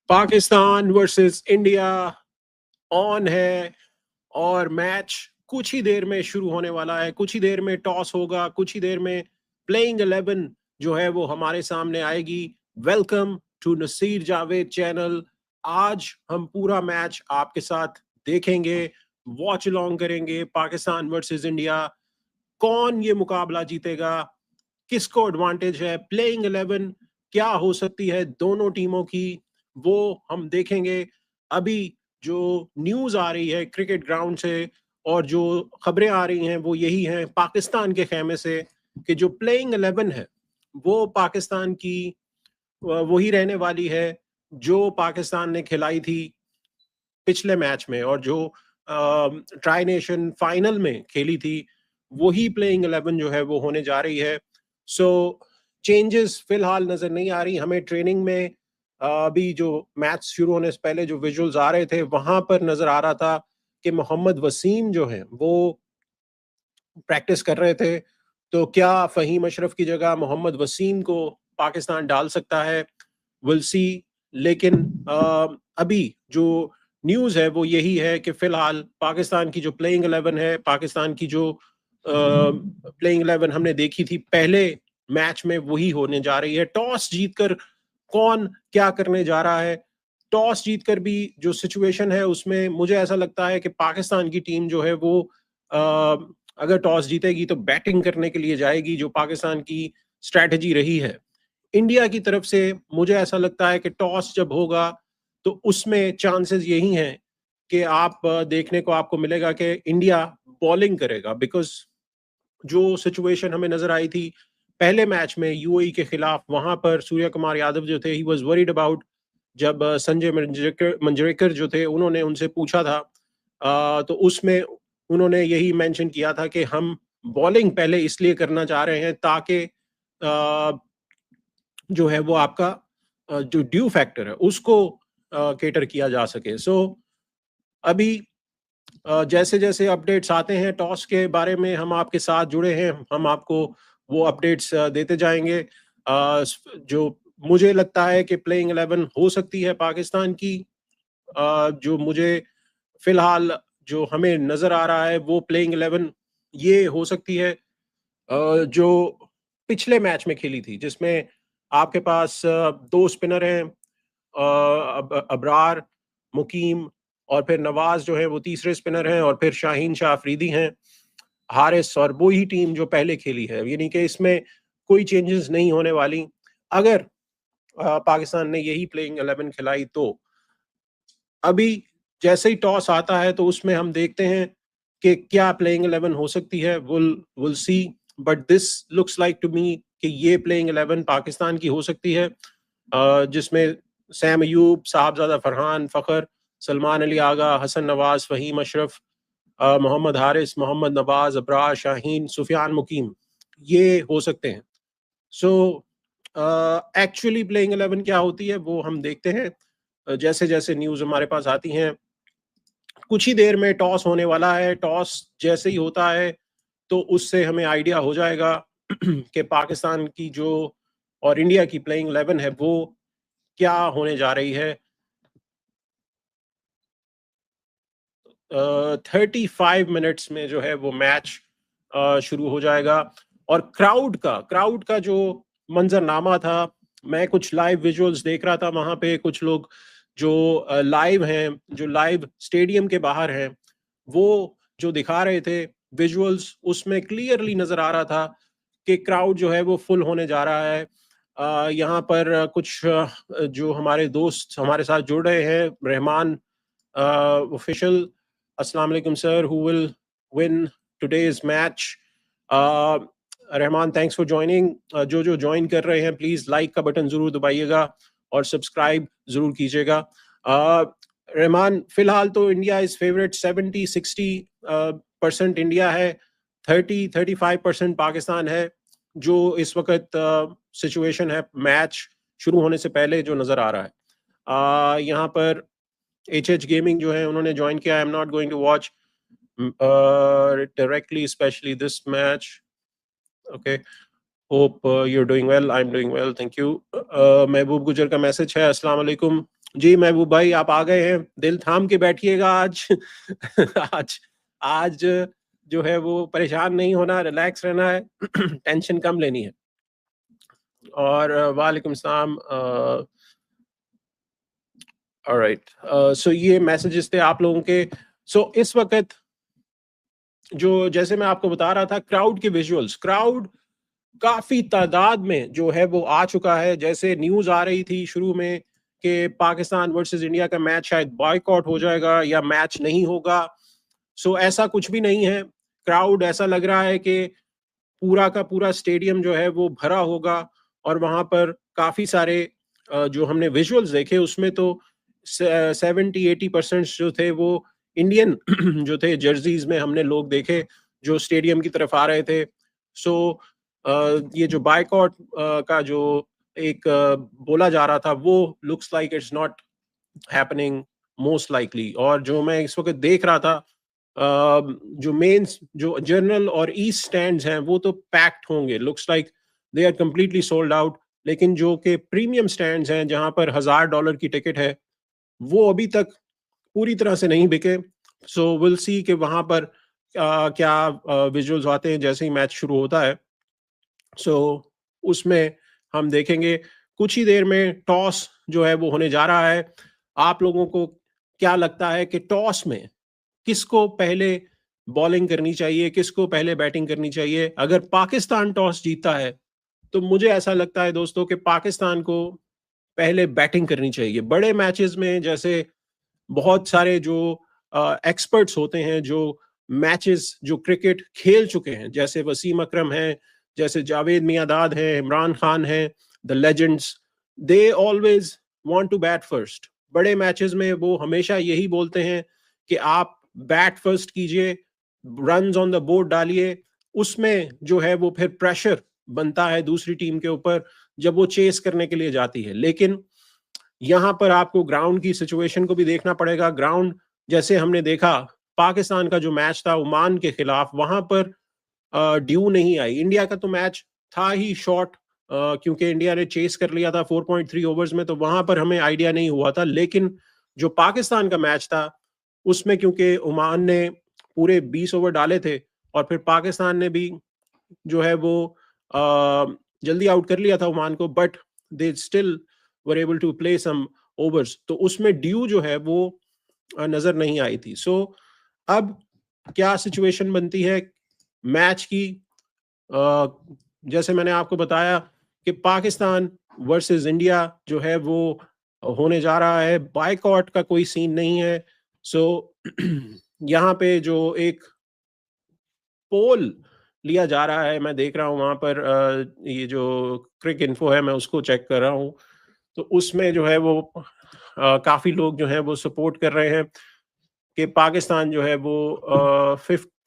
Pakistan versus India on है और match कुछ ही देर में शुरू होने वाला है। कुछ ही देर में टॉस होगा, कुछ ही देर में प्लेइंग 11 जो है वो हमारे सामने आएगी। Welcome to Naseer Javed channel. आज हम पूरा मैच आपके साथ देखेंगे, वॉच अलोंग करेंगे। पाकिस्तान वर्सेस इंडिया, कौन ये मुकाबला जीतेगा, किसको एडवांटेज है, प्लेइंग 11 क्या हो सकती है दोनों टीमों की, वो हम देखेंगे। अभी जो न्यूज आ रही है क्रिकेट ग्राउंड से और जो खबरें आ रही हैं वो यही हैं पाकिस्तान के खेमे से कि जो प्लेइंग 11 है वो पाकिस्तान की वही रहने वाली है जो पाकिस्तान ने खिलाई थी पिछले मैच में, और जो ट्राई नेशन फाइनल में खेली थी वही प्लेइंग 11 जो है वो होने जा रही है। सो चेंजेस फिलहाल नजर नहीं आ रही हमें। ट्रेनिंग में अभी जो मैच शुरू होने से पहले जो विजुअल्स आ रहे थे वहां पर नजर आ रहा था कि मोहम्मद वसीम जो है वो प्रैक्टिस कर रहे थे। तो क्या फहीम अशरफ की जगह मोहम्मद वसीम को पाकिस्तान डाल सकता है, विल सी। लेकिन अभी जो न्यूज है वो यही है कि फिलहाल पाकिस्तान की जो प्लेइंग 11 है, पाकिस्तान की जो प्लेइंग 11 हमने देखी थी पहले मैच में, वही होने जा रही है। टॉस जीतकर कौन क्या करने जा रहा है, टॉस जीतकर भी जो सिचुएशन है उसमें मुझे ऐसा लगता है कि पाकिस्तान की टीम जो है वो अगर टॉस जीतेगी तो बैटिंग करने के लिए जाएगी, जो पाकिस्तान की स्ट्रैटेजी रही है। इंडिया की तरफ से मुझे ऐसा लगता है कि टॉस जब होगा तो उसमें चांसेस यही हैं कि आप देखने को आपको मिलेगा कि इंडिया बॉलिंग करेगा, बिकॉज जो सिचुएशन हमें नजर आई थी पहले मैच में यूएई के खिलाफ, वहां पर सूर्य कुमार यादव जो थे ही वाज वरीड अबाउट। जब संजय मंजरेकर जो थे उन्होंने उनसे पूछा था तो उसमें उन्होंने यही मेंशन किया था कि हम बॉलिंग पहले इसलिए करना चाह रहे हैं ताकि जो है वो आपका जो ड्यू फैक्टर है उसको केटर किया जा सके। सो अभी जैसे जैसे अपडेट्स आते हैं टॉस के बारे में, हम आपके साथ जुड़े हैं, हम आपको वो अपडेट्स देते जाएंगे। जो मुझे लगता है कि प्लेइंग 11 हो सकती है पाकिस्तान की, जो मुझे फिलहाल जो हमें नजर आ रहा है वो प्लेइंग 11 ये हो सकती है जो पिछले मैच में खेली थी, जिसमें आपके पास दो स्पिनर हैं, अबरार, मुकीम, और फिर नवाज जो है वो तीसरे स्पिनर हैं, और फिर शाहीन शाह अफरीदी हैं, हारिस, और वो ही टीम जो पहले खेली है। यानी कि इसमें कोई चेंजेस नहीं होने वाली। अगर पाकिस्तान ने यही प्लेइंग 11 खिलाई तो अभी जैसे ही टॉस आता है तो उसमें हम देखते हैं कि क्या प्लेइंग 11 हो सकती है। Will see, but this looks like to me कि ये प्लेइंग 11 पाकिस्तान की हो सकती है, जिसमें सैम अयूब, साहबजादा फरहान, फ़खर, सलमान अली आगा, हसन नवाज, फ़हीम अशरफ, मोहम्मद हारिस, मोहम्मद नवाज, अबरार, शाहीन, सुफियान मुकीम, ये हो सकते हैं। सो एक्चुअली प्लेइंग 11 क्या होती है वो हम देखते हैं जैसे जैसे न्यूज़ हमारे पास आती हैं। कुछ ही देर में टॉस होने वाला है। टॉस जैसे ही होता है तो उससे हमें आइडिया हो जाएगा कि पाकिस्तान की जो और इंडिया की प्लेइंग 11 है वो क्या होने जा रही है। 35 मिनट्स में जो है वो मैच शुरू हो जाएगा। और क्राउड का जो मंजरनामा था, मैं कुछ लाइव विजुअल्स देख रहा था, वहां पे कुछ लोग जो लाइव हैं, जो लाइव स्टेडियम के बाहर हैं, वो जो दिखा रहे थे विजुअल्स, उसमें क्लियरली नजर आ रहा था कि क्राउड जो है वो फुल होने जा रहा है। यहाँ पर कुछ जो हमारे दोस्त हमारे साथ जुड़ रहे हैं, Rahman official, Assalamu alaikum sir, who will win today's match. Rahman, thanks for joining. जो जो ज्वाइन कर रहे हैं प्लीज लाइक का बटन जरूर दबाइएगा और सब्सक्राइब जरूर कीजिएगा। रहमान, फिलहाल तो इंडिया इज फेवरेट, 70-60% इंडिया है, 30-35% पाकिस्तान है, जो इस वक्त सिचुएशन है मैच शुरू होने से पहले जो नजर आ रहा है। यहाँ पर एच गेमिंग जो है उन्होंने ज्वाइन किया। I am not going to watch directly specially this match. Okay, hope you are doing well, I am doing well, thank you. Mehboob Gujjar का मैसेज है, अस्सलाम वालेकुम, जी महबूब भाई, आप आ गए हैं, दिल थाम के बैठिएगा आज। आज आज जो है वो परेशान नहीं होना, रिलैक्स रहना है, टेंशन कम लेनी है। और वालेकुम सलाम। ऑलराइट, सो ये मैसेजेस थे आप लोगों के। सो इस वक्त जो, जैसे मैं आपको बता रहा था, क्राउड के विजुअल्स, क्राउड काफी तादाद में जो है वो आ चुका है। जैसे न्यूज आ रही थी शुरू में कि पाकिस्तान वर्सेस इंडिया का मैच शायद बॉयकॉट हो जाएगा या मैच नहीं होगा। सो ऐसा कुछ भी नहीं है। क्राउड, ऐसा लग रहा है कि पूरा का पूरा स्टेडियम जो है वो भरा होगा। और वहां पर काफी सारे जो हमने विजुअल्स देखे उसमें तो 70-80% जो थे वो इंडियन जो थे, जर्सीज में हमने लोग देखे जो स्टेडियम की तरफ आ रहे थे। सो ये जो बायकॉट का जो एक बोला जा रहा था, वो looks like it's not happening most likely. और जो मैं इस वक्त देख रहा था, जो मेन, जो जनरल और ईस्ट स्टैंड्स हैं वो तो पैक्ड होंगे, looks like they are completely sold out. लेकिन जो कि प्रीमियम स्टैंड्स हैं जहां पर $1000 की टिकट है, वो अभी तक पूरी तरह से नहीं बिके। सो विल सी कि वहां पर क्या विजुअल्स आते हैं जैसे ही मैच शुरू होता है। सो उसमें हम देखेंगे। कुछ ही देर में टॉस जो है वो होने जा रहा है। आप लोगों को क्या लगता है कि टॉस में किसको पहले बॉलिंग करनी चाहिए, किसको पहले बैटिंग करनी चाहिए? अगर पाकिस्तान टॉस जीतता है तो मुझे ऐसा लगता है दोस्तों कि पाकिस्तान को पहले बैटिंग करनी चाहिए। बड़े मैचेस में जैसे बहुत सारे जो एक्सपर्ट्स होते हैं, जो मैचेस, जो क्रिकेट खेल चुके हैं, जैसे वसीम अकरम हैं, जैसे जावेद मियांदाद हैं, इमरान खान हैं, the legends, they always want to bat first. बड़े मैचेस में वो हमेशा यही बोलते हैं कि आप बैट फर्स्ट कीजिए, रन्स ऑन द बोर्ड डालिए। उसमें जो है वो फिर प्रेशर बनता है दूसरी टीम के ऊपर जब वो चेस करने के लिए जाती है। लेकिन यहां पर आपको ग्राउंड की सिचुएशन को भी देखना पड़ेगा। ग्राउंड, जैसे हमने देखा पाकिस्तान का जो मैच था ओमान के खिलाफ, वहां पर ड्यू नहीं आई। इंडिया का तो मैच था ही शॉर्ट, क्योंकि इंडिया ने चेस कर लिया था 4.3 ओवर्स में, तो वहां पर हमें आइडिया नहीं हुआ था। लेकिन जो पाकिस्तान का मैच था उसमें क्योंकि ओमान ने पूरे 20 ओवर डाले थे और फिर पाकिस्तान ने भी जो है वो जल्दी आउट कर लिया था ओमान को, but they still were able to play some overs, तो उसमें ड्यू जो है वो नजर नहीं आई थी। सो अब क्या सिचुएशन बनती है मैच की? जैसे मैंने आपको बताया कि पाकिस्तान वर्सेस इंडिया जो है वो होने जा रहा है। बायकॉट का कोई सीन नहीं है। सो यहाँ पे जो एक पोल लिया जा रहा है, मैं देख रहा हूँ वहां पर, ये जो क्रिक इन्फो है मैं उसको चेक कर रहा हूँ, तो उसमें जो है वो काफी लोग जो है वो सपोर्ट कर रहे हैं कि पाकिस्तान जो है वो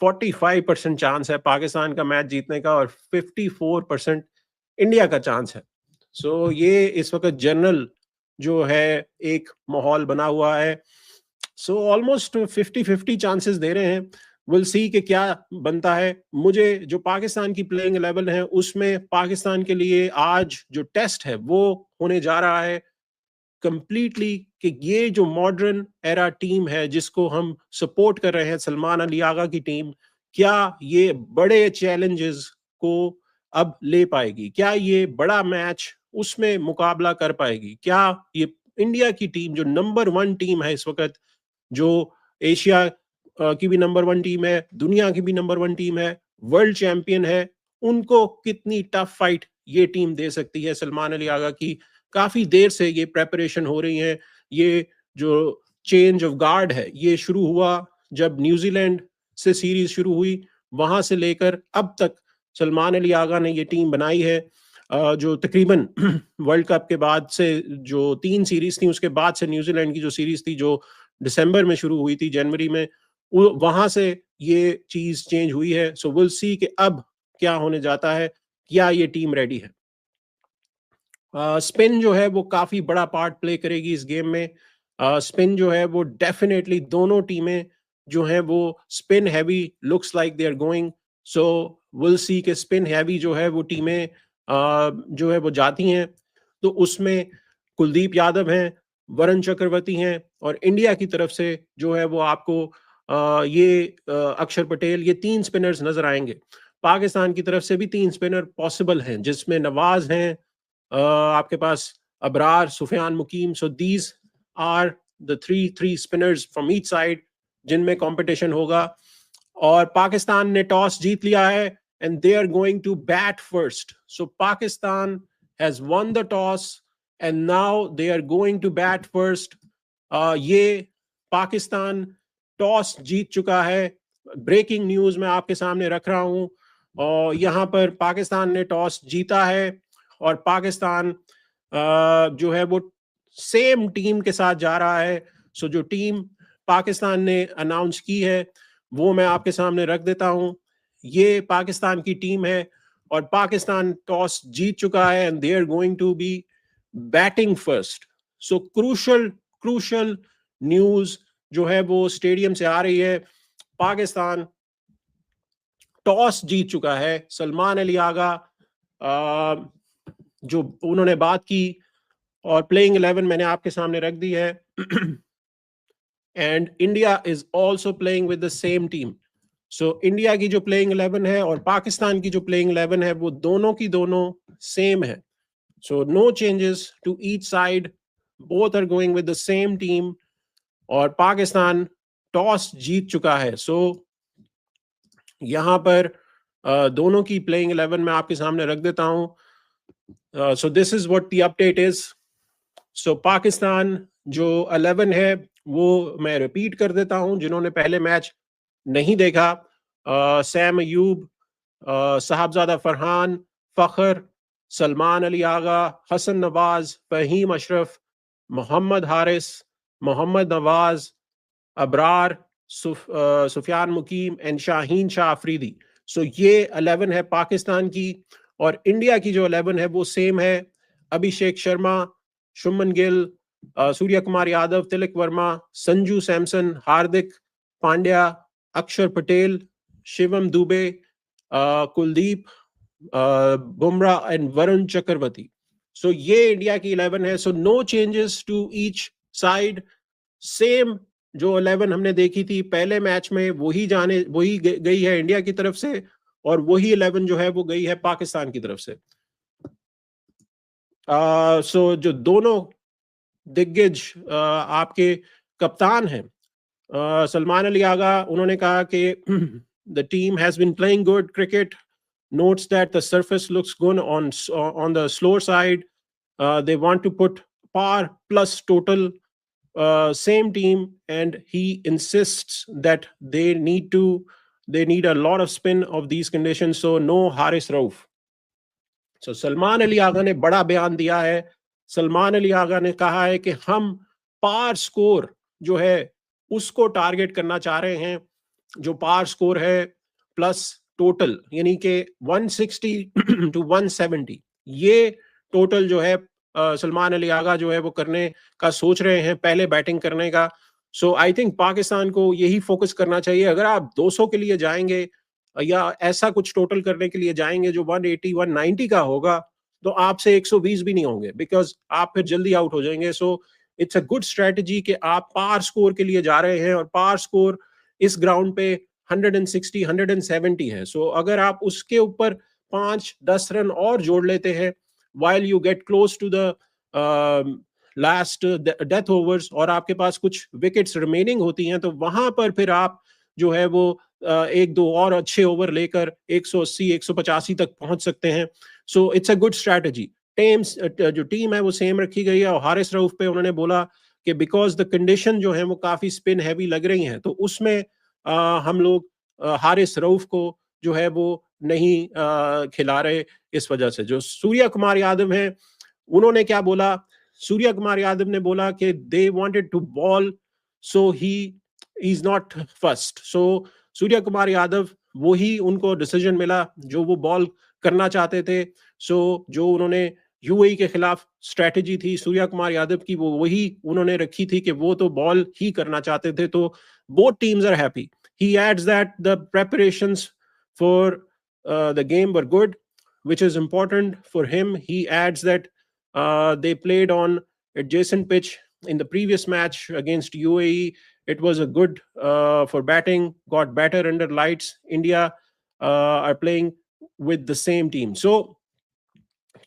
45% चांस है पाकिस्तान का मैच जीतने का और 54% इंडिया का चांस है। सो ये इस वक्त जनरल जो है एक माहौल बना हुआ है। सो ऑलमोस्ट 50-50 चांसेस दे रहे हैं। विल सी कि क्या बनता है। मुझे जो पाकिस्तान की प्लेइंग 11 है उसमें पाकिस्तान के लिए आज जो टेस्ट है वो होने जा रहा है कंप्लीटली कि ये जो मॉडर्न एरा टीम है जिसको हम सपोर्ट कर रहे हैं, सलमान अली आगा की टीम, क्या ये बड़े चैलेंजेस को अब ले पाएगी? क्या ये बड़ा मैच उसमें मुकाबला कर पाएगी? क्या ये इंडिया की टीम जो नंबर 1 टीम है इस वक्त, जो एशिया की भी नंबर 1 टीम है, दुनिया की भी नंबर 1 टीम है, वर्ल्ड चैंपियन है, उनको कितनी टफ फाइट ये टीम दे सकती है सलमान अली आगा की? काफी देर से ये प्रेपरेशन हो रही है। ये जो चेंज ऑफ गार्ड है ये शुरू हुआ जब न्यूजीलैंड से सीरीज शुरू हुई, वहां से लेकर अब तक सलमान अली आगा ने ये टीम बनाई है। जो तकरीबन वर्ल्ड कप के बाद से जो 3 सीरीज थी, उसके बाद से न्यूजीलैंड की जो सीरीज थी जो दिसंबर में शुरू हुई थी, जनवरी में, वहां से ये चीज चेंज हुई है। सो विल सी कि अब क्या होने जाता है, क्या ये टीम रेडी है? स्पिन जो है वो काफी बड़ा पार्ट प्ले करेगी इस गेम में। स्पिन जो है वो डेफिनेटली दोनों टीमें जो हैं वो spin heavy looks like they are going. So will see के स्पिन हैवी जो है वो टीमें जो है वो जाती हैं। तो उसमें कुलदीप यादव हैं, वरुण चक्रवर्ती हैं, और इंडिया की तरफ से जो है वो आपको ये अक्षर पटेल, ये 3 स्पिनर्स नजर आएंगे। पाकिस्तान की तरफ से भी 3 स्पिनर पॉसिबल हैं, जिसमें नवाज हैं, आपके पास Abrar, Sufiyan Muqeem. So these are the three spinners from each side जिनमें कंपटीशन होगा। और पाकिस्तान ने टॉस जीत लिया है and they are going to bat first. So Pakistan has won the toss and now they are going to bat first. ये Pakistan toss जीत चुका है। ब्रेकिंग न्यूज मैं आपके सामने रख रहा हूं, और यहाँ पर पाकिस्तान ने टॉस जीता है और पाकिस्तान जो है वो सेम टीम के साथ जा रहा है। सो जो टीम पाकिस्तान ने अनाउंस की है वो मैं आपके सामने रख देता हूं। ये पाकिस्तान की टीम है और पाकिस्तान टॉस जीत चुका है and they are going to be batting first. So crucial news जो है वो स्टेडियम से आ रही है। पाकिस्तान टॉस जीत चुका है। सलमान अली आगा जो उन्होंने बात की, और प्लेइंग 11 मैंने आपके सामने रख दी है। And India is also playing with the same team. So India की जो प्लेइंग 11 है और पाकिस्तान की जो प्लेइंग 11 है वो दोनों की दोनों सेम है। So no changes to each side, both are going with the same team, और पाकिस्तान टॉस जीत चुका है। सो यहां पर दोनों की प्लेइंग 11 मैं आपके सामने रख देता हूं। So this is what the update is. So Pakistan जो 11 है वो मैं रिपीट कर देता हूं, जिन्होंने पहले मैच नहीं देखा। सैम अयूब, साहबजादा फरहान, फखर, सलमान अली आगा, हसन नवाज, फहीम अशरफ, मोहम्मद हारिस, मोहम्मद नवाज, अबरार, सुफियान मुकीम एंड शाहीन शाह अफरीदी। सो ये 11 है पाकिस्तान की। और इंडिया की जो 11 है वो सेम है। अभिषेक शर्मा, शुभमन गिल, सूर्य कुमार यादव, तिलक वर्मा, संजू सैमसन, हार्दिक पांड्या, अक्षर पटेल, शिवम दुबे, कुलदीप, बुमराह एंड वरुण चक्रवर्ती। सो ये इंडिया की 11 है। So no changes to each side, same जो 11 हमने देखी थी पहले मैच में वही गई है इंडिया की तरफ से, और वही 11 जो है वो गई है पाकिस्तान की तरफ से। सो जो दोनों दिग्गज आपके कप्तान हैं, सलमान अली आगा, उन्होंने कहा कि the team has been playing good cricket, notes that the surface looks good on the slower side. They want to put par plus total, same team, and he insists that they need a lot of spin of these conditions, so no Haris Rauf. So Salman Ali Agha ने बड़ा बयान दिया है। सलमान अली आगा ने कहा है कि हम पार स्कोर जो है उसको टारगेट करना चाह रहे हैं, जो पार स्कोर है प्लस टोटल, यानी कि 160 टू 170, ये टोटल जो है सलमान अली आगा जो है वो करने का सोच रहे हैं, पहले बैटिंग करने का। सो आई थिंक पाकिस्तान को यही फोकस करना चाहिए। अगर आप 200 के लिए जाएंगे या ऐसा कुछ टोटल करने के लिए जाएंगे जो 180 190 का होगा, तो आपसे 120 भी नहीं होंगे, बिकॉज आप फिर जल्दी आउट हो जाएंगे। So it's a good strategy कि आप पार स्कोर के लिए जा रहे हैं, और पार स्कोर इस ग्राउंड पे 160 170 है। सो अगर आप उसके ऊपर 5-10 रन और जोड़ लेते हैं while you get close to the last death overs, और आपके पास कुछ विकेट्स रिमेनिंग होती हैं, तो वहां पर फिर आप जो है वो एक दो और अच्छे ओवर लेकर 180 185 तक पहुंच सकते हैं। So it's a good strategy. जो टीम है वो सेम रखी गई है, और हारिस रऊफ पे उन्होंने बोला कि बिकॉज द कंडीशन जो है वो काफी स्पिन हैवी लग रही हैं, तो उसमें हम लोग हारिस रऊफ को जो है वो नहीं खिला रहे। इस वजह से जो सूर्य कुमार यादव हैं उन्होंने क्या बोला, सूर्य कुमार यादव ने बोला कि they wanted to bowl, so he is not first. So Surya Kumar Yadav, वही उनको डिसीजन मिला जो वो बॉल करना चाहते थे। सो जो उन्होंने यूएई के खिलाफ स्ट्रेटेजी थी सूर्य कुमार यादव की, वो वही उन्होंने रखी थी कि वो तो बॉल ही करना चाहते थे। तो both teams are happy. He adds that the preparations for the game were good, which is important for him. He adds that they played on adjacent pitch in the previous match against UAE. It was a good for batting, got better under lights. India are playing with the same team. So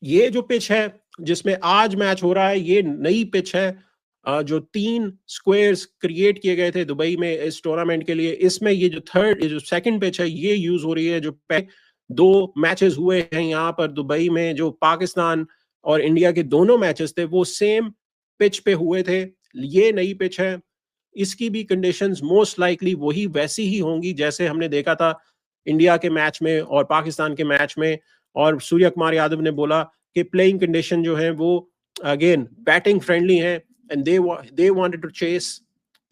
ये जो pitch है जिसमें आज match हो रहा है, ये नई पिच है जो 3 स्क्वायर्स क्रिएट किए गए थे दुबई में इस टूर्नामेंट के लिए। इसमें ये जो सेकंड पिच है ये यूज हो रही है। जो 2 मैचेस हुए हैं यहाँ पर दुबई में, जो पाकिस्तान और इंडिया के दोनों मैचेस थे वो सेम पिच पे हुए थे। ये नई पिच है, इसकी भी कंडीशंस मोस्ट लाइकली वही वैसी ही होंगी जैसे हमने देखा था इंडिया के मैच में और पाकिस्तान के मैच में। और सूर्य कुमार यादव ने बोला कि प्लेइंग कंडीशन जो है वो अगेन बैटिंग फ्रेंडली है and they wanted to chase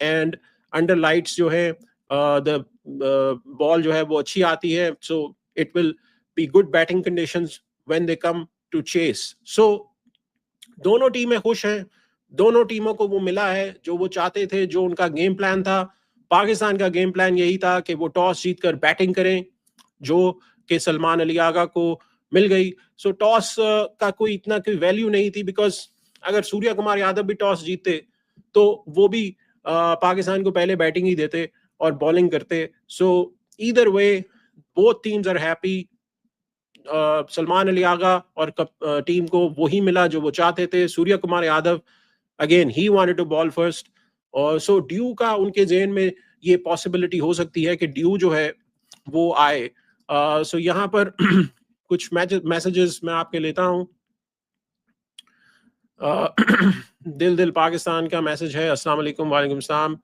and under lights जो है द बॉल जो है वो अच्छी आती है, so it will be good batting conditions when they come to chase. So दोनों टीमें खुश हैं, दोनों टीमों को वो मिला है जो वो चाहते थे, जो उनका गेम प्लान था। पाकिस्तान का गेम प्लान यही था कि वो टॉस जीतकर बैटिंग करें, जो कि सलमान अली आगा को मिल गई। सो टॉस का कोई इतना कोई वैल्यू नहीं थी, बिकॉज अगर सूर्य कुमार यादव भी टॉस जीतते तो वो भी पाकिस्तान को पहले बैटिंग ही देते और बॉलिंग करते। So either way both teams are happy. Salman Ali Agha और टीम को वही मिला जो वो चाहते थे। Surya Kumar Yadav again he wanted to bowl first, और सो ड्यू का उनके जेहन में ये पॉसिबिलिटी हो सकती है कि ड्यू जो है वो आए। सो यहाँ पर कुछ मैसेजेस मैं आपके लेता हूँ। दिल पाकिस्तान का मैसेज है, अस्सलाम वालेकुम। वालेकुम सलाम।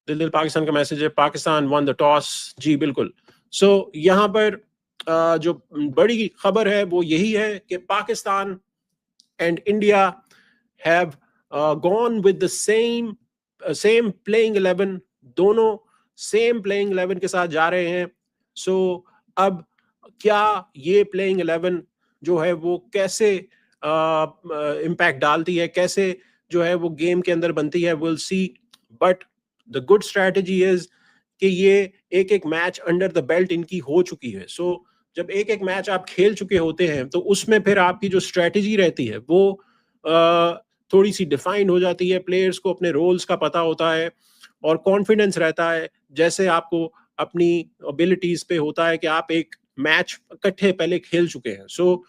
दिल पाकिस्तान का मैसेज है, पाकिस्तान वन द टॉस। जी बिल्कुल। सो यहाँ पर जो बड़ी खबर है वो यही है कि Pakistan and India have gone with the same playing 11, दोनों सेम प्लेइंग 11 के साथ जा रहे हैं। सो अब क्या ये प्लेइंग 11 जो है वो कैसे इम्पैक्ट डालती है, कैसे जो है वो गेम के अंदर बनती है, will see. But the good strategy is कि ये एक एक मैच अंडर द बेल्ट इनकी हो चुकी है। सो जब एक एक मैच आप खेल चुके होते हैं तो उसमें फिर आपकी जो स्ट्रैटेजी रहती है वो थोड़ी सी डिफाइंड हो जाती है। प्लेयर्स को अपने रोल्स का पता होता है और कॉन्फिडेंस रहता है, जैसे आपको अपनी एबिलिटीज पे होता है कि आप एक मैच इकट्ठे पहले खेल चुके हैं। सो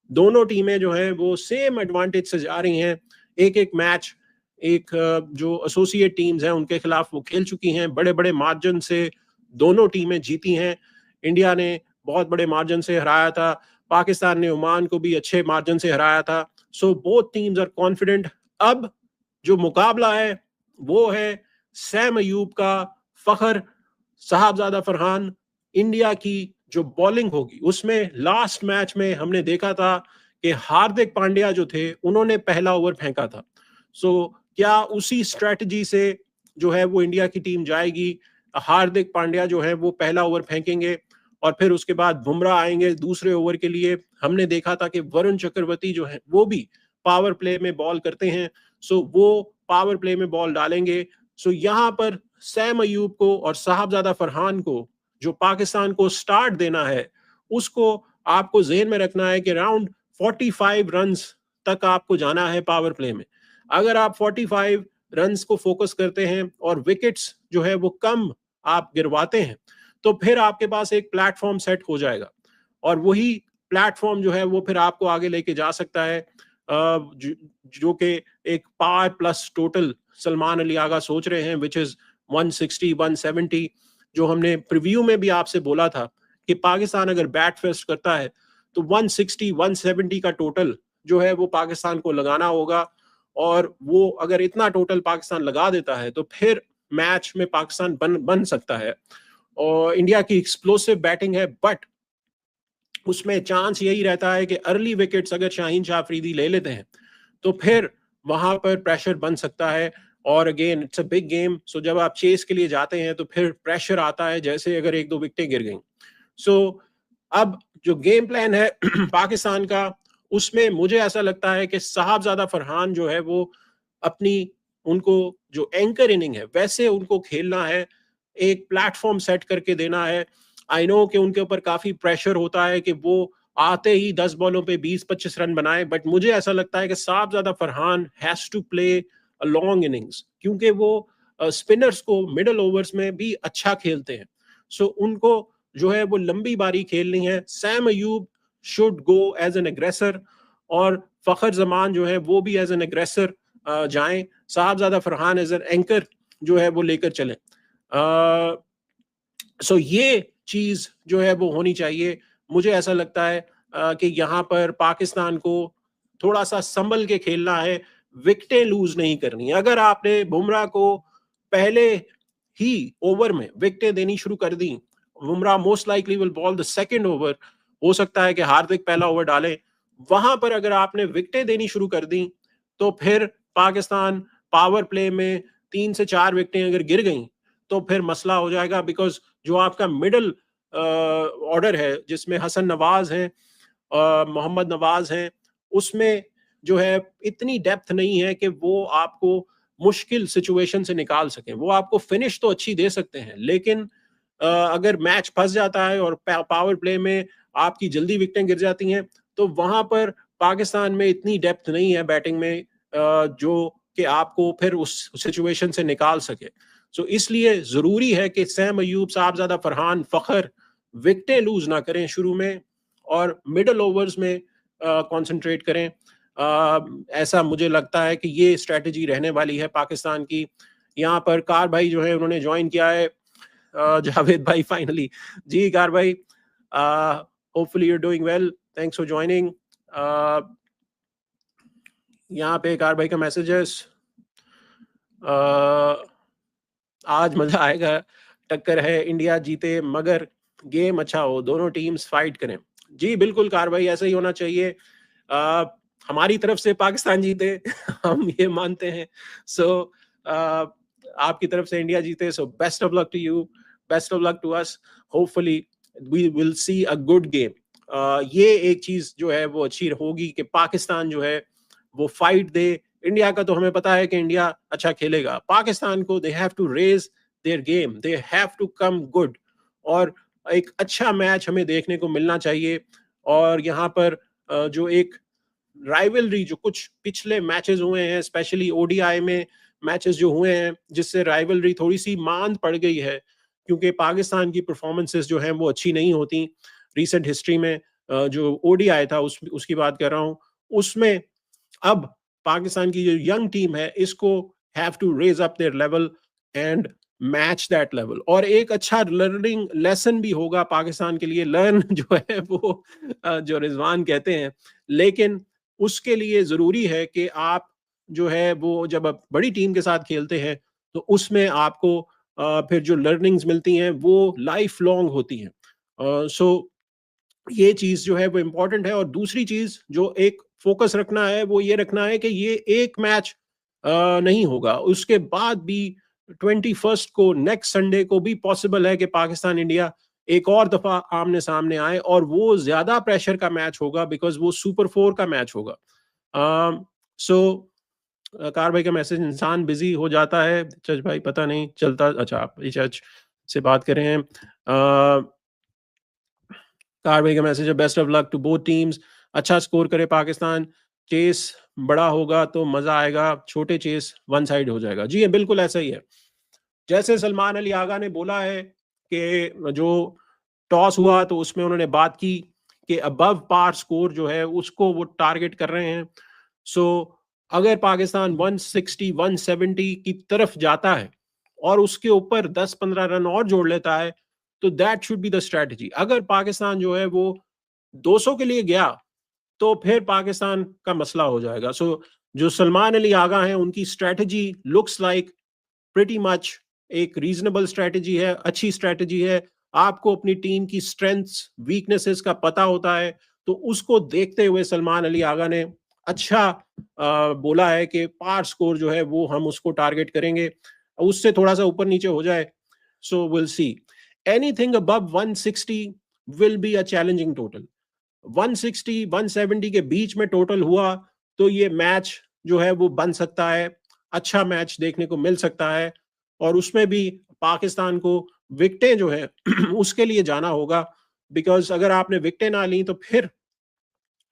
दोनों टीमें जो हैं वो सेम एडवांटेज से जा रही हैं। एक एक मैच एक जो एसोसिएट टीम्स हैं उनके खिलाफ वो खेल चुकी हैं, बड़े बड़े मार्जिन से दोनों टीमें जीती हैं। इंडिया ने बहुत बड़े मार्जिन से हराया था, पाकिस्तान ने ओमान को भी अच्छे मार्जिन से हराया था। So both teams are confident. अब जो मुकाबला है वो है सैम अयूब का फखर साहबजादा फरहान। इंडिया की जो बॉलिंग होगी उसमें लास्ट मैच में हमने देखा था कि हार्दिक पांड्या जो थे उन्होंने पहला ओवर फेंका था। सो क्या उसी स्ट्रेटजी से जो है वो इंडिया की टीम जाएगी? हार्दिक पांड्या जो है वो पहला ओवर फेंकेंगे और फिर उसके बाद बुमराह आएंगे दूसरे ओवर के लिए। हमने देखा था कि वरुण चक्रवर्ती जो है वो भी पावर प्ले में बॉल करते हैं, सो वो पावर प्ले में बॉल डालेंगे। सो यहाँ पर सैम अयूब को और साहबजादा फरहान को जो पाकिस्तान को स्टार्ट देना है उसको आपको जेहन में रखना है कि राउंड 45 रन्स तक आपको जाना है पावर प्ले में। अगर आप 45 रन्स को फोकस करते हैं और विकेट्स जो है वो कम आप गिरवाते हैं तो फिर आपके पास एक प्लेटफॉर्म सेट हो जाएगा और वही प्लेटफॉर्म जो है वो फिर आपको आगे लेके जा सकता है। जो कि एक पार प्लस टोटल सलमान अली आगा सोच रहे हैं विच इज 160 170, जो हमने प्रीव्यू में भी आपसे बोला था कि पाकिस्तान अगर बैट फेस्ट करता है तो 160 170 का टोटल जो है वो पाकिस्तान को लगाना होगा। और वो अगर इतना टोटल पाकिस्तान लगा देता है तो फिर मैच में पाकिस्तान बन सकता है। और इंडिया की एक्सप्लोसिव बैटिंग है, बट उसमें चांस यही रहता है कि अर्ली विकेट्स अगर शाहीन शाह अफरीदी ले लेते हैं तो फिर वहां पर प्रेशर बन सकता है। और again it's a big game, so जब आप चेस के लिए जाते हैं तो फिर प्रेशर आता है, जैसे अगर एक दो विकेटें गिर गई। सो अब जो गेम प्लान है पाकिस्तान का उसमें मुझे ऐसा लगता है कि साहबजादा फरहान जो है वो अपनी उनको जो एंकर इनिंग है वैसे उनको खेलना है, एक प्लेटफॉर्म सेट करके देना है। आई नो कि उनके ऊपर काफी प्रेशर होता है कि वो आते ही 10 बॉलों पे 20-25 रन बनाए, बट मुझे ऐसा लगता है कि Sahibzada Farhan has to play a long innings, क्योंकि वो स्पिनर्स को मिडल ओवर्स में भी अच्छा खेलते हैं। सो उनको जो है वो लंबी बारी खेलनी है। Saim Ayub should go as an aggressor, और फखर जमान जो है वो भी एज एन एग्रेसर जाएं। साहबजादा फरहान एज एन एंकर जो है वो लेकर चलें। सो ये चीज जो है वो होनी चाहिए। मुझे ऐसा लगता है कि यहाँ पर पाकिस्तान को थोड़ा सा संभल के खेलना है, विकेटें लूज नहीं करनी। अगर आपने बुमराह को पहले ही ओवर में विकेटें देनी शुरू कर दी, Bumrah most likely will bowl the second over, हो सकता है कि हार्दिक पहला ओवर डालें, वहां पर अगर आपने विकेटें देनी शुरू कर दी तो फिर पाकिस्तान पावर प्ले में 3 से 4 विकेटें अगर गिर गई तो फिर मसला हो जाएगा। बिकॉज जो आपका मिडल ऑर्डर है जिसमें हसन नवाज हैं, मोहम्मद नवाज हैं, उसमें जो है इतनी डेप्थ नहीं है कि वो आपको मुश्किल सिचुएशन से निकाल सकें। वो आपको फिनिश तो अच्छी दे सकते हैं, लेकिन अगर मैच फंस जाता है और पावर प्ले में आपकी जल्दी विकेटें गिर जाती हैं तो वहां पर पाकिस्तान में इतनी डेप्थ नहीं है बैटिंग में जो कि आपको फिर उस सिचुएशन से निकाल सके। सो इसलिए जरूरी है कि सैम अयूब, साहबजादा फरहान, फखर विकेटें लूज ना करें शुरू में और मिडल ओवर्स में कंसंट्रेट करें। ऐसा मुझे लगता है कि ये स्ट्रेटजी रहने वाली है पाकिस्तान की। यहाँ पर कार भाई जो है उन्होंने ज्वाइन किया है। जावेद भाई फाइनली, जी कार भाई, hopefully you are doing well, thanks for joining. यहाँ पे कार भाई का मैसेज है, आज मजा आएगा, टक्कर है, इंडिया जीते मगर गेम अच्छा हो, दोनों टीम्स फाइट करें। जी बिल्कुल कार भाई, ऐसा ही होना चाहिए। हमारी तरफ से पाकिस्तान जीते हम ये मानते हैं। सो आपकी तरफ से इंडिया जीते, so best of luck to you, best of luck to us, hopefully we will see a good game. ये एक चीज जो है वो अच्छी होगी कि पाकिस्तान जो है वो फाइट दे। इंडिया का तो हमें पता है कि इंडिया अच्छा खेलेगा, पाकिस्तान को they have to raise their game, they have to come good, और एक अच्छा मैच हमें देखने को मिलना चाहिए। और यहाँ पर जो एक राइवलरी, जो कुछ पिछले मैचेस हुए हैं, स्पेशली ओडीआई में मैचेस जो हुए हैं, जिससे राइवलरी थोड़ी सी मांद पड़ गई है, क्योंकि पाकिस्तान की परफॉर्मेंसेस जो हैं वो अच्छी नहीं होती रिसेंट हिस्ट्री में। जो ओडीआई था उसकी बात कर रहा हूँ, उसमें अब पाकिस्तान की जो यंग टीम है इसको have to raise up their level and match that level. और एक अच्छा लर्निंग लेसन भी होगा पाकिस्तान के लिए, लर्न जो है वो जो रिजवान कहते हैं, लेकिन उसके लिए जरूरी है कि आप जो है वो जब आप बड़ी टीम के साथ खेलते हैं तो उसमें आपको फिर जो लर्निंग्स मिलती हैं वो लाइफ लॉन्ग होती हैं। सो ये चीज जो है वो इम्पोर्टेंट है। और दूसरी चीज जो एक फोकस रखना है वो ये रखना है कि ये एक मैच नहीं होगा, उसके बाद भी 21 को, नेक्स्ट संडे को भी पॉसिबल है कि पाकिस्तान इंडिया एक और दफा आमने सामने आए, और वो ज्यादा प्रेशर का मैच होगा बिकॉज वो सुपर 4 का मैच होगा। सो कार भाई का मैसेज, इंसान बिजी हो जाता है, चच भाई पता नहीं चलता। अच्छा, आप चच से बात कर रहे हैं। कार भाई का मैसेज है, best of luck to both teams, अच्छा स्कोर करे पाकिस्तान, चेस बड़ा होगा तो मजा आएगा, छोटे चेस वन साइड हो जाएगा। जी बिल्कुल ऐसा ही है। जैसे सलमान अली आगा ने बोला है कि जो टॉस हुआ तो उसमें उन्होंने बात की कि अबव पार स्कोर जो है उसको वो टारगेट कर रहे हैं। सो अगर पाकिस्तान 160 170 की तरफ जाता है और उसके ऊपर 10-15 रन और जोड़ लेता है तो that should be the strategy. अगर पाकिस्तान जो है वो 200 के लिए गया तो फिर पाकिस्तान का मसला हो जाएगा। सो जो सलमान अली आगा हैं उनकी strategy looks like pretty much एक रीजनेबल स्ट्रेटजी है, अच्छी स्ट्रेटजी है। आपको अपनी टीम की स्ट्रेंथ्स वीकनेसेस का पता होता है, तो उसको देखते हुए सलमान अली आगा ने अच्छा बोला है कि पार स्कोर जो है वो हम उसको टारगेट करेंगे, उससे थोड़ा सा ऊपर नीचे हो जाए सो will C. Anything above 160 will be a challenging total. 160 170 के बीच में टोटल हुआ तो ये मैच जो है वो बन सकता है, अच्छा मैच देखने को मिल सकता है। और उसमें भी पाकिस्तान को विकेटें जो है उसके लिए जाना होगा, बिकॉज अगर आपने विकेटें ना ली तो फिर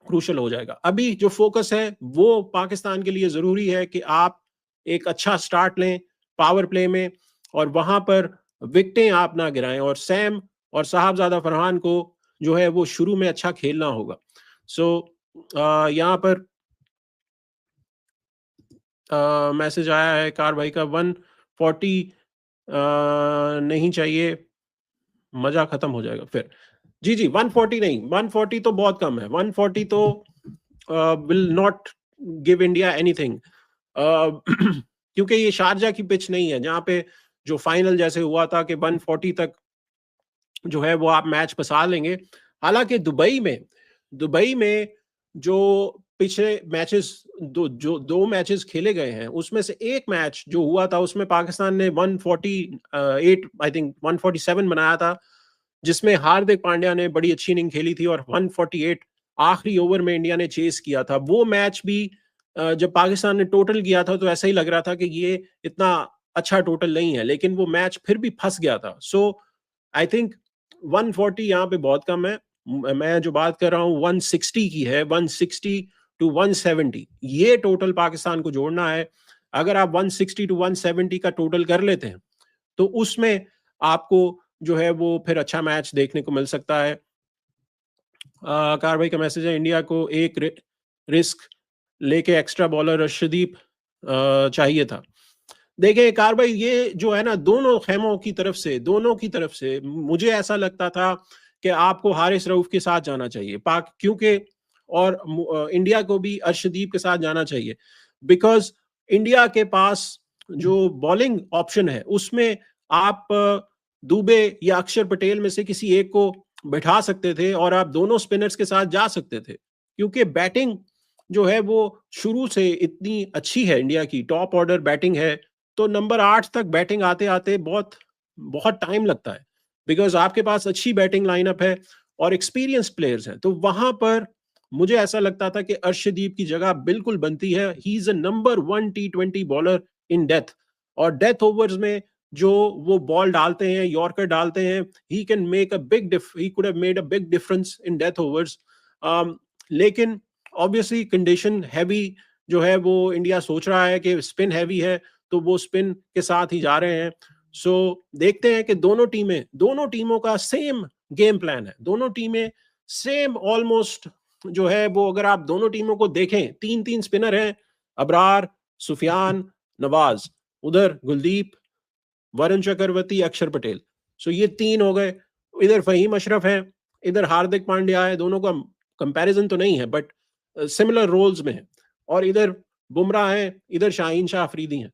क्रूशल हो जाएगा। अभी जो फोकस है वो पाकिस्तान के लिए जरूरी है कि आप एक अच्छा स्टार्ट लें पावर प्ले में और वहां पर विकेटें आप ना गिराएं, और सैम और साहबजादा फरहान को जो है वो शुरू में अच्छा खेलना होगा। सो यहाँ पर मैसेज आया है कार भाई का, 140 नहीं चाहिए, मजा खत्म हो जाएगा फिर। जी जी, 140 नहीं, 140 तो बहुत कम है, 140 तो will not give India anything, क्योंकि ये शारजा की पिच नहीं है जहां पे जो फाइनल जैसे हुआ था कि 140 तक जो है वो आप मैच फंसा लेंगे। हालांकि दुबई में जो पिछले मैचेस दो मैचेस खेले गए हैं उसमें से एक मैच जो हुआ था उसमें पाकिस्तान ने 148 आई थिंक 147 बनाया था, जिसमें हार्दिक पांड्या ने बड़ी अच्छी इनिंग खेली थी और 148 आखिरी ओवर में इंडिया ने चेस किया था। वो मैच भी जब पाकिस्तान ने टोटल किया था तो ऐसा ही लग रहा था कि ये इतना अच्छा टोटल नहीं है, लेकिन वो मैच फिर भी फंस गया था। सो आई थिंक 140 यहाँ पे बहुत कम है। मैं जो बात कर रहा हूँ 160 की है, 160 टू 170 ये टोटल पाकिस्तान को जोड़ना है। अगर आप 160 टू 170 का टोटल कर लेते हैं तो उसमें आपको जो है वो फिर अच्छा मैच देखने को मिल सकता है। कार भाई का मैसेज है, इंडिया को एक रिस्क लेके एक्स्ट्रा बॉलर अर्शदीप चाहिए था। देखिए कार भाई, ये जो है ना दोनों खेमों की तरफ से मुझे ऐसा लगता था कि आपको हारिस रऊफ के साथ जाना चाहिए पाक, क्योंकि और इंडिया को भी अर्शदीप के साथ जाना चाहिए, बिकॉज इंडिया के पास जो बॉलिंग ऑप्शन है उसमें आप दुबे या अक्षर पटेल में से किसी एक को बैठा सकते थे और आप दोनों स्पिनर्स के साथ जा सकते थे, क्योंकि बैटिंग जो है वो शुरू से इतनी अच्छी है, इंडिया की टॉप ऑर्डर बैटिंग है, तो नंबर 8 तक बैटिंग आते आते बहुत बहुत टाइम लगता है, बिकॉज आपके पास अच्छी बैटिंग लाइनअप है और एक्सपीरियंस प्लेयर्स हैं। तो वहां पर मुझे ऐसा लगता था कि अर्शदीप की जगह बिल्कुल बनती है। He is a number 1 T20 bowler in death, और डेथ ओवर्स में जो वो बॉल डालते हैं, यॉर्कर डालते हैं, he can make a big he could have made a big difference in death overs. लेकिन ऑब्वियसली कंडीशन हैवी जो है वो इंडिया सोच रहा है कि स्पिन हैवी है, तो वो स्पिन के साथ ही जा रहे हैं। सो देखते हैं कि दोनों टीमों का सेम गेम प्लान है, दोनों टीमें सेम ऑलमोस्ट जो है वो, अगर आप दोनों टीमों को देखें, तीन तीन स्पिनर हैं, अबरार, सुफियान, नवाज, उधर गुलदीप, वरुण चक्रवर्ती, अक्षर पटेल। सो ये तीन हो गए। इधर फहीम अशरफ है, इधर हार्दिक पांड्या है, दोनों का कंपैरिजन तो नहीं है बट सिमिलर रोल्स में है, और इधर बुमराह है, इधर शाहीन शाह अफरीदी हैं।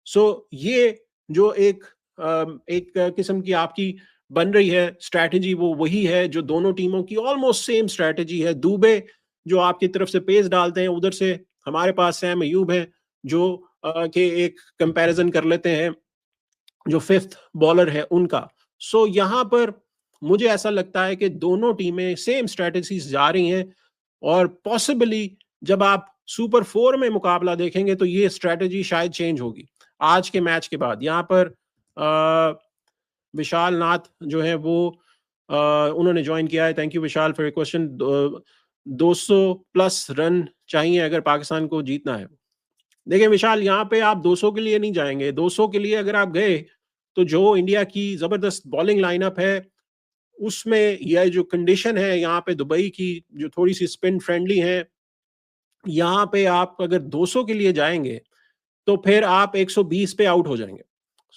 सो ये जो एक किस्म की आपकी बन रही है स्ट्रैटेजी, वो वही है जो दोनों टीमों की ऑलमोस्ट सेम स्ट्रैटेजी है। दुबे जो आपकी तरफ से पेस डालते हैं, उधर से हमारे पास सैम अयूब है जो के एक कंपैरिजन कर लेते हैं जो फिफ्थ बॉलर है उनका। सो यहाँ पर मुझे ऐसा लगता है कि दोनों टीमें सेम स्ट्रैटेजीज जा रही हैं, और पॉसिबली जब आप सुपर 4 में मुकाबला देखेंगे तो ये स्ट्रैटेजी शायद चेंज होगी आज के मैच के बाद। यहाँ पर विशाल नाथ जो है वो उन्होंने ज्वाइन किया है। Thank you Vishal for your question. 200 plus run चाहिए अगर पाकिस्तान को जीतना है। देखिए विशाल, यहाँ पे आप 200 के लिए नहीं जाएंगे। 200 के लिए अगर आप गए तो जो इंडिया की जबरदस्त बॉलिंग लाइनअप है उसमें यह जो कंडीशन है यहाँ पे दुबई की, जो थोड़ी सी स्पिन फ्रेंडली है, यहाँ पे आप अगर 200 के लिए जाएंगे तो फिर आप 120 पे आउट हो जाएंगे।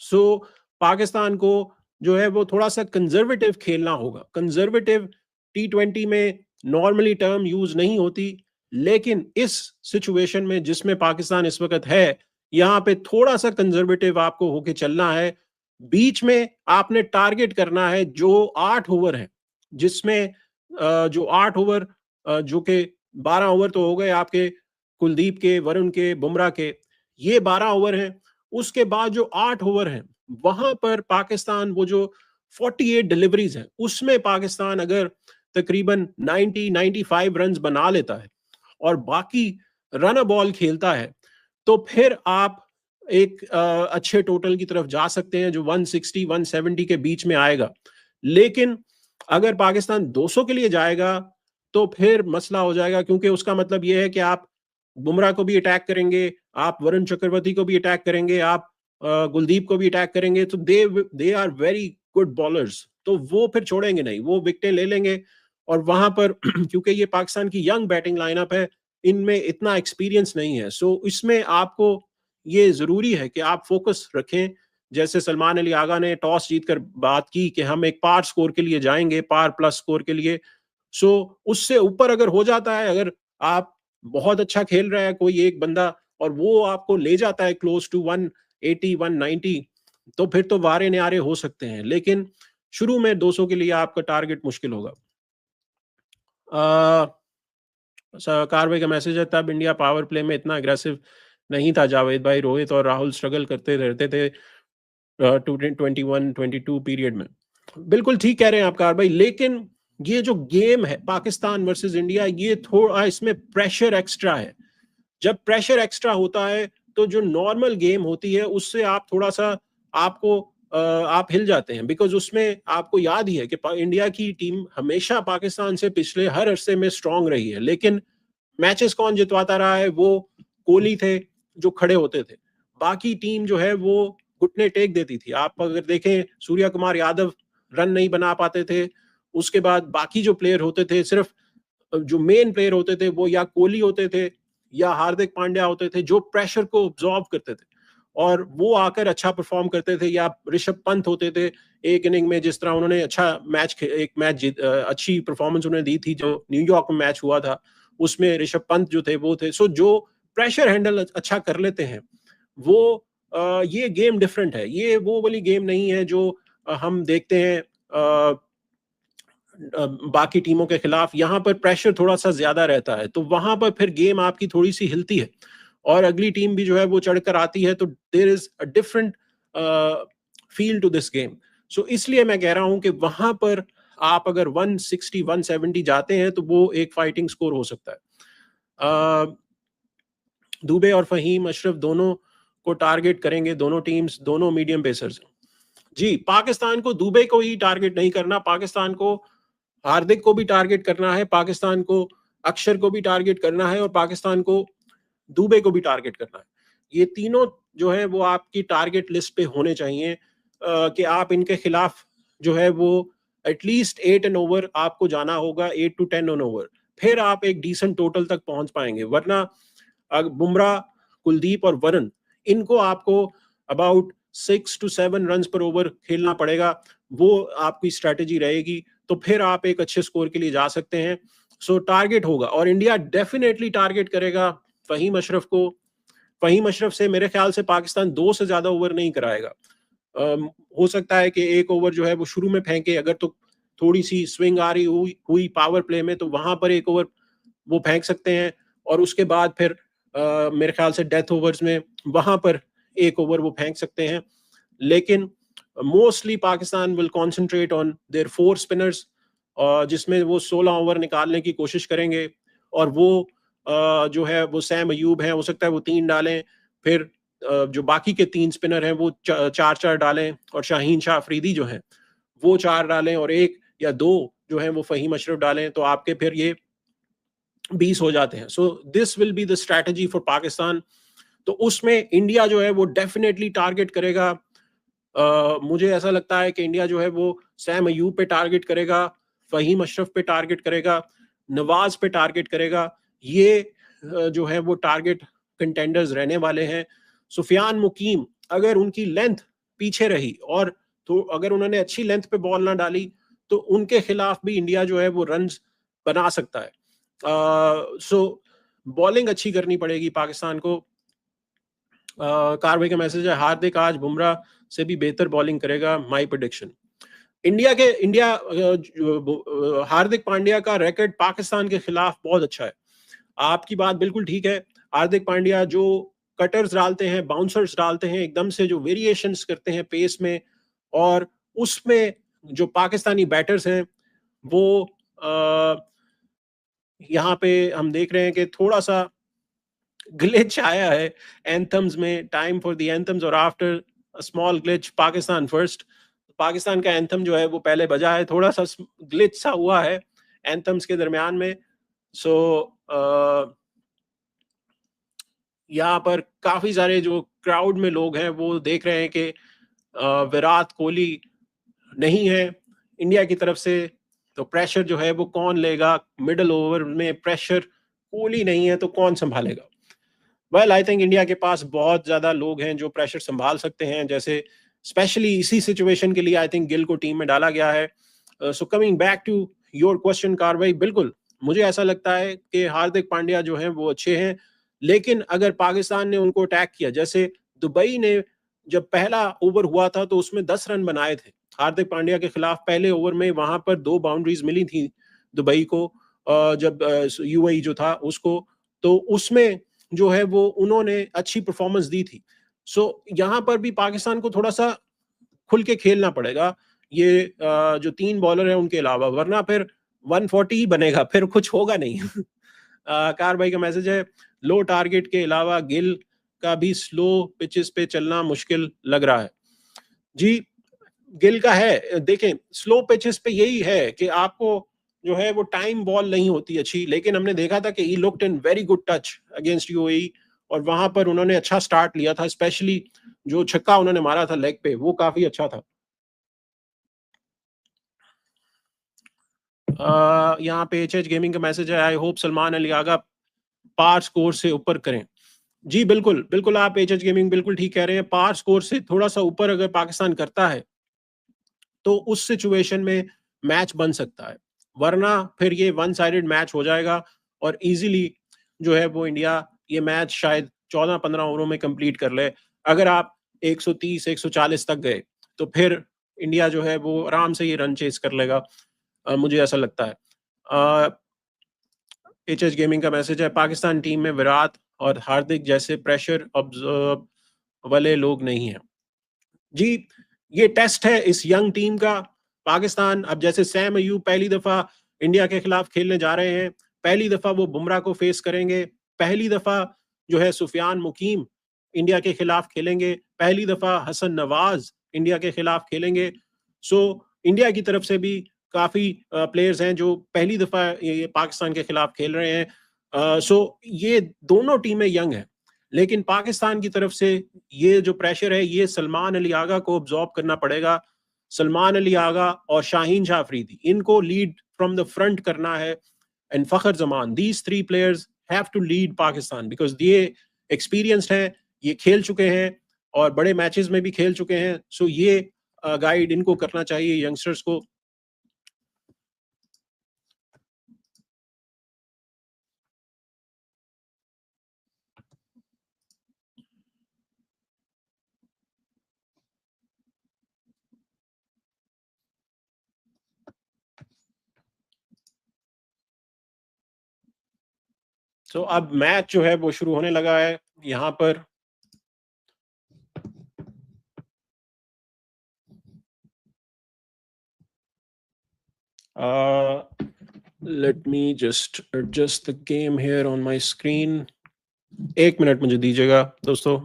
सो पाकिस्तान को जो है वो थोड़ा सा कंजर्वेटिव खेलना होगा। कंजर्वेटिव T20 में नॉर्मली टर्म यूज नहीं होती, लेकिन इस सिचुएशन में जिसमें पाकिस्तान इस वक्त है, यहाँ पे थोड़ा सा कंजर्वेटिव आपको होके चलना है। बीच में आपने टारगेट करना है जो 8 ओवर है, जिसमें जो 8 ओवर जो के 12 ओवर तो हो गए आपके कुलदीप के, वरुण के, बुमराह के, ये 12 ओवर हैं। उसके बाद जो 8 ओवर हैं वहां पर पाकिस्तान वो जो 48 डिलीवरीज हैं उसमें पाकिस्तान अगर तकरीबन 90-95 रन बना लेता है और बाकी रन बॉल खेलता है, तो फिर आप एक अच्छे टोटल की तरफ जा सकते हैं जो 160-170 के बीच में आएगा। लेकिन अगर पाकिस्तान 200 के लिए जाएगा तो फिर मसला हो जाएगा, क्योंकि उसका मतलब ये है कि आप बुमराह को भी अटैक करेंगे, आप वरुण चक्रवर्ती को भी अटैक करेंगे, आप कुलदीप को भी अटैक करेंगे, तो they are very good bowlers, तो वो फिर छोड़ेंगे नहीं, वो विकेटें ले लेंगे। और वहां पर क्योंकि ये पाकिस्तान की यंग बैटिंग लाइनअप है, इनमें इतना एक्सपीरियंस नहीं है, सो इसमें आपको ये जरूरी है कि आप फोकस रखें। जैसे सलमान अली आगा ने टॉस जीतकर बात की कि हम एक पार स्कोर के लिए जाएंगे, पार प्लस स्कोर के लिए। सो उससे ऊपर अगर हो जाता है, अगर आप बहुत अच्छा खेल रहा है कोई एक बंदा और वो आपको ले जाता है क्लोज टू 180 190, तो फिर तो वारे न्यारे हो सकते हैं, लेकिन शुरू में 200 के लिए आपका टारगेट मुश्किल होगा। कार्रवाई का मैसेज है, तब इंडिया पावर प्ले में इतना अग्रेसिव नहीं था जावेद भाई, रोहित और राहुल स्ट्रगल करते रहते थे 2021-22 पीरियड में। बिल्कुल ठीक कह रहे हैं आप कार भाई, लेकिन ये जो गेम है पाकिस्तान वर्सेस इंडिया, ये थोड़ा इसमें प्रेशर एक्स्ट्रा है। जब प्रेशर एक्स्ट्रा होता है तो जो नॉर्मल गेम होती है उससे आप थोड़ा सा आपको आप हिल जाते हैं, बिकॉज उसमें आपको याद ही है कि इंडिया की टीम हमेशा पाकिस्तान से पिछले हर अरसे में स्ट्रांग रही है, लेकिन मैचेस कौन जितवाता रहा है? वो कोहली थे जो खड़े होते थे, बाकी टीम जो है वो घुटने टेक देती थी। आप अगर देखें, सूर्या कुमार यादव रन नहीं बना पाते थे, उसके बाद बाकी जो प्लेयर होते थे, सिर्फ जो मेन प्लेयर होते थे वो या कोहली होते थे या हार्दिक पांड्या होते थे, जो प्रेशर को ऑब्जॉर्व करते थे और वो आकर अच्छा परफॉर्म करते थे, या ऋषभ पंत होते थे एक इनिंग में, जिस तरह उन्होंने अच्छा एक मैच अच्छी परफॉर्मेंस उन्होंने दी थी जो न्यूयॉर्क में मैच हुआ था, उसमें ऋषभ पंत जो थे वो थे। सो जो प्रेशर हैंडल अच्छा कर लेते हैं वो ये गेम डिफरेंट है, ये वो वाली गेम नहीं है जो हम देखते हैं बाकी टीमों के खिलाफ। यहाँ पर प्रेशर थोड़ा सा ज्यादा रहता है, तो वहां पर फिर गेम आपकी थोड़ी सी हिलती है और अगली टीम भी जो है वो चढ़कर आती है, तो there is a different feel to this game. So इसलिए मैं कह रहा हूं कि वहां पर आप अगर 160 170 जाते हैं तो वो एक फाइटिंग स्कोर हो सकता है। दुबे और फहीम अशरफ दोनों को टारगेट करेंगे, दोनों टीम्स, दोनों मीडियम पेसर्स। जी, पाकिस्तान को दुबे को ही टारगेट नहीं करना, पाकिस्तान को हार्दिक को भी टारगेट करना है, पाकिस्तान को अक्षर को भी टारगेट करना है और पाकिस्तान को दुबे को भी टारगेट करना है। ये तीनों जो है वो आपकी टारगेट लिस्ट पे होने चाहिए कि आप इनके खिलाफ जो है वो एटलीस्ट 8 एन ओवर आपको जाना होगा, 8 to 10 एन ओवर, फिर आप एक डिसेंट टोटल तक पहुंच पाएंगे। वरना बुमराह, कुलदीप और वरुण, इनको आपको अबाउट 6 to 7 रन पर ओवर खेलना पड़ेगा, वो आपकी स्ट्रेटेजी रहेगी, तो फिर आप एक अच्छे स्कोर के लिए जा सकते हैं। सो टारगेट होगा और इंडिया डेफिनेटली टारगेट करेगा फहीम अशरफ को। फहीम अशरफ से मेरे ख्याल से पाकिस्तान 2 से ज्यादा ओवर नहीं कराएगा। हो सकता है कि एक ओवर जो है वो शुरू में फेंके, अगर तो थोड़ी सी स्विंग आ रही हुई पावर प्ले में, तो वहां पर एक ओवर वो फेंक सकते हैं और उसके बाद फिर मेरे ख्याल से डेथ ओवर्स में वहां पर एक ओवर वो फेंक सकते हैं। लेकिन mostly Pakistan will concentrate on their 4 spinners, जिसमें वो 16 ओवर निकालने की कोशिश करेंगे और वो जो है वो सैम अयूब है, हो सकता है वो 3 डालें, फिर जो बाकी के 3 स्पिनर हैं वो 4-4 डालें और शाहीन शाह अफरीदी जो हैं वो 4 डालें और 1 या 2 जो है वो फहीम अशरफ डालें, तो आपके फिर ये 20 हो जाते हैं। So this will be the strategy for Pakistan. तो उसमें इंडिया जो है वो डेफिनेटली टारगेट करेगा। मुझे ऐसा लगता है कि इंडिया जो है वो सैम अयूब पे टारगेट करेगा, फहीम अशरफ पे टारगेट करेगा, नवाज पे टारगेट करेगा। ये जो है वो टारगेट कंटेंडर्स रहने वाले हैं। सुफियान मुकीम, अगर उनकी लेंथ पीछे रही और तो अगर उन्होंने अच्छी लेंथ पे बॉल ना डाली तो उनके खिलाफ भी इंडिया जो है वो रन्स बना सकता है। सो बॉलिंग अच्छी करनी पड़ेगी पाकिस्तान को। कार्रवाई का मैसेज है, हार्दिक आज बुमराह से भी बेहतर बॉलिंग करेगा, माई प्रेडिक्शन। हार्दिक पांड्या का रिकॉर्ड पाकिस्तान के खिलाफ बहुत अच्छा है। आपकी बात बिल्कुल ठीक है। हार्दिक पांड्या जो कटर्स डालते हैं, बाउंसर्स डालते हैं, एकदम से जो वेरिएशंस करते हैं पेस में, और उसमें जो पाकिस्तानी बैटर्स हैं वो यहाँ पे हम देख रहे हैं कि थोड़ा सा ग्लिच आया है एंथम्स में, टाइम फॉर द एंथम्स, और after small glitch Pakistan first. Pakistan का एंथम जो है वो पहले बजा है, थोड़ा सा ग्लिच सा हुआ है एंथम्स के दरमियान में। सो यहाँ पर काफी सारे जो क्राउड में लोग हैं वो देख रहे हैं कि विराट कोहली नहीं है इंडिया की तरफ से, तो प्रेशर जो है वो कौन लेगा? मिडिल ओवर में प्रेशर कोहली नहीं है तो कौन संभालेगा? वेल आई थिंक इंडिया के पास बहुत ज्यादा लोग हैं जो प्रेशर संभाल सकते हैं, जैसे स्पेशली इसी सिचुएशन के लिए आई थिंक गिल को टीम में डाला गया है। So coming back to your question कार्रवाई, बिल्कुल मुझे ऐसा लगता है कि हार्दिक पांड्या जो हैं वो अच्छे हैं, लेकिन अगर पाकिस्तान ने उनको अटैक किया, जैसे दुबई ने जब पहला ओवर हुआ था तो उसमें 10 रन बनाए थे हार्दिक पांड्या के खिलाफ पहले ओवर में, वहां पर 2 बाउंड्रीज मिली थी दुबई को, जब यूएई जो था उसको, तो उसमें जो है वो उन्होंने अच्छी परफॉर्मेंस दी थी। सो यहाँ पर भी पाकिस्तान को थोड़ा सा खुल के खेलना पड़ेगा, ये जो 3 बॉलर हैं उनके अलावा, वरना फिर 140 ही बनेगा, फिर कुछ होगा नहीं। कार भाई का मैसेज है, लो टारगेट के अलावा गिल का भी स्लो पिचेस पे चलना मुश्किल लग रहा है। जी, गिल का है, देखें स्लो पिचेस पे यही है कि आपको जो है वो टाइम बॉल नहीं होती अच्छी, लेकिन हमने देखा था कि he looked in very good touch against UAE, और वहां पर उन्होंने अच्छा स्टार्ट लिया था, स्पेशली जो छक्का उन्होंने मारा था लेग पे वो काफी अच्छा था। यहाँ पे एच गेमिंग का मैसेज है, I hope Salman Ali Agha par score से ऊपर करें। जी बिल्कुल बिल्कुल, आप एच गेमिंग बिल्कुल ठीक कह रहे हैं, पार स्कोर से थोड़ा सा ऊपर अगर पाकिस्तान करता है तो उस सिचुएशन में मैच बन सकता है, वरना फिर ये वन साइडेड मैच हो जाएगा और इजीली जो है वो इंडिया ये मैच शायद 14-15 ओवरों में कंप्लीट कर ले। अगर आप 130 140 तक गए तो फिर इंडिया जो है वो आराम से ये रन चेस कर लेगा, मुझे ऐसा लगता है। एच गेमिंग का मैसेज है, पाकिस्तान टीम में विराट और हार्दिक जैसे प्रेशर ऑब्जर्व वाले लोग नहीं हैं। जी, ये टेस्ट है इस यंग टीम का। पाकिस्तान अब जैसे सैम अयूब पहली दफा इंडिया के खिलाफ खेलने जा रहे हैं, पहली दफा वो बुमराह को फेस करेंगे, पहली दफा जो है सुफियान मुकीम इंडिया के खिलाफ खेलेंगे, पहली दफा हसन नवाज इंडिया के खिलाफ खेलेंगे। सो इंडिया की तरफ से भी काफी प्लेयर्स हैं जो पहली दफा ये पाकिस्तान के खिलाफ खेल रहे हैं। सो ये दोनों टीमें यंग हैं, लेकिन पाकिस्तान की तरफ से ये जो प्रेशर है ये सलमान अली आगा को अब्जॉर्ब करना पड़ेगा। सलमान अली आगा और शाहीन शाह अफरीदी इनको लीड फ्रॉम द फ्रंट करना है, and Fakhar Zaman, these 3 players have to lead Pakistan because ये एक्सपीरियंस्ड हैं, ये खेल चुके हैं और बड़े मैचेस में भी खेल चुके हैं। सो ये गाइड इनको करना चाहिए यंगस्टर्स को। सो अब मैच जो है वो शुरू होने लगा है यहाँ पर। Let me just adjust the game here on my screen. 1 minute मुझे दीजिएगा दोस्तों।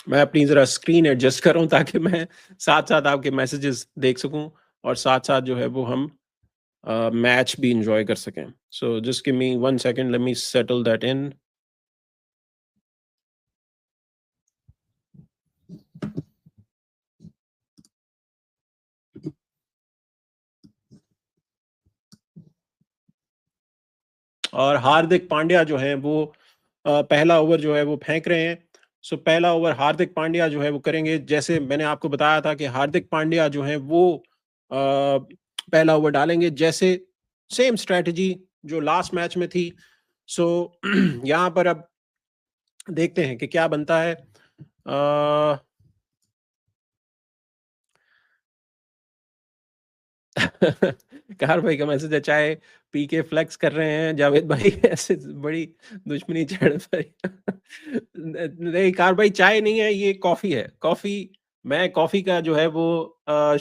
मैं अपनी जरा स्क्रीन एडजस्ट कर रहा हूँ ताकि मैं साथ साथ आपके मैसेजेस देख सकूं और साथ साथ जो है वो हम मैच भी इंजॉय कर सकें। So just give me 1 second, let me settle that in. और हार्दिक पांड्या जो है वो पहला ओवर जो है वो फेंक रहे हैं। सो पहला ओवर हार्दिक पांड्या जो है वो करेंगे, जैसे मैंने आपको बताया था कि हार्दिक पांड्या जो है वो पहला ओवर डालेंगे, जैसे सेम स्ट्रेटजी जो लास्ट मैच में थी। सो यहाँ पर अब देखते हैं कि क्या बनता है। कार भाई का मैसेज है, चाय पी के फ्लेक्स कर रहे हैं जावेद भाई। ऐसे बड़ी दुश्मनी छेड़ रही। नहीं कार भाई, चाय नहीं है, ये कॉफी है। कॉफी, मैं कॉफी का जो है वो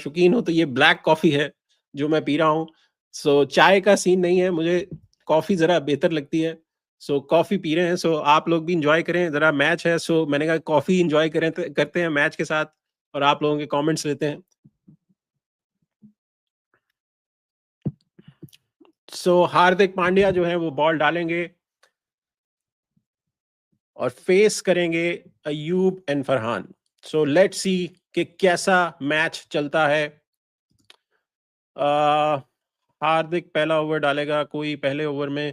शौकीन हूँ, तो ये ब्लैक कॉफी है जो मैं पी रहा हूँ। सो चाय का सीन नहीं है, मुझे कॉफी जरा बेहतर लगती है। सो कॉफी पी रहे हैं। सो आप लोग भी इंजॉय करें, जरा मैच है। सो मैंने कहा कॉफी इंजॉय करें, करते हैं मैच के साथ, और आप लोगों के कमेंट्स लेते हैं। सो हार्दिक पांड्या जो है वो बॉल डालेंगे और फेस करेंगे Ayub and Farhan. So let's see कि कैसा मैच चलता है। हार्दिक पहला ओवर डालेगा, कोई पहले ओवर में